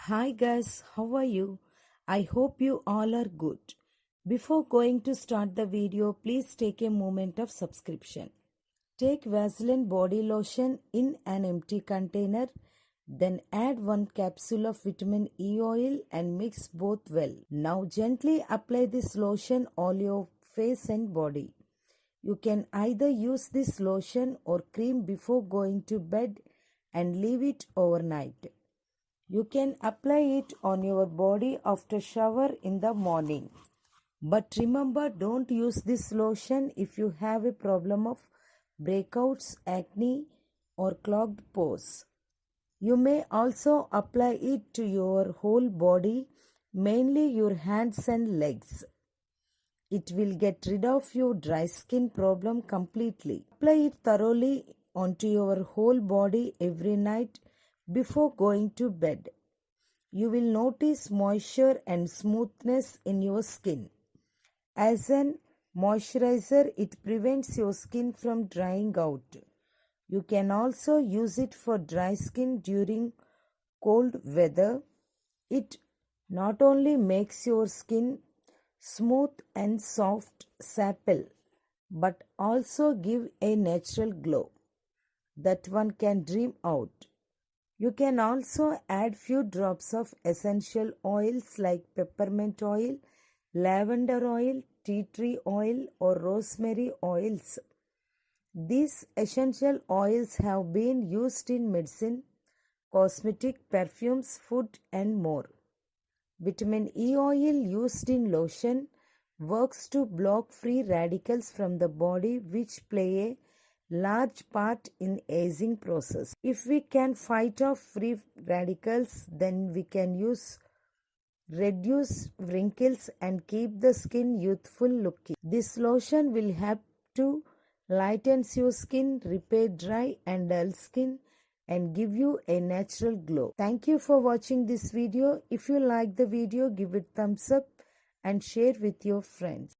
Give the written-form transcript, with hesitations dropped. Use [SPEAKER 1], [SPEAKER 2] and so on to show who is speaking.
[SPEAKER 1] Hi guys, how are you? I hope you all are good. Before going to start the video, please take a moment of subscription. Take Vaseline body lotion in an empty container, then add 1 capsule of vitamin E oil and mix both well. Now gently apply this lotion all your face and body. You can either use this lotion or cream before going to bed and leave it overnight. You can apply it on your body after shower in the morning. But remember, don't use this lotion if you have a problem of breakouts, acne or clogged pores. You may also apply it to your whole body, mainly your hands and legs. It will get rid of your dry skin problem completely. Apply it thoroughly onto your whole body every night before going to bed. You will notice moisture and smoothness in your skin. As an moisturizer, it prevents your skin from drying out. You can also use it for dry skin during cold weather. It not only makes your skin smooth and soft supple, but also give a natural glow that one can dream out. You can also add few drops of essential oils like peppermint oil, lavender oil, tea tree oil or rosemary oils. These essential oils have been used in medicine, cosmetic, perfumes, food and more. Vitamin E oil used in lotion works to block free radicals from the body which play a large part in aging process. If we can fight off free radicals, then we can reduce wrinkles and keep the skin youthful looking. This lotion will help to lighten your skin, repair dry and dull skin and give you a natural glow. Thank you for watching this video. If you like the video, give it thumbs up and share with your friends.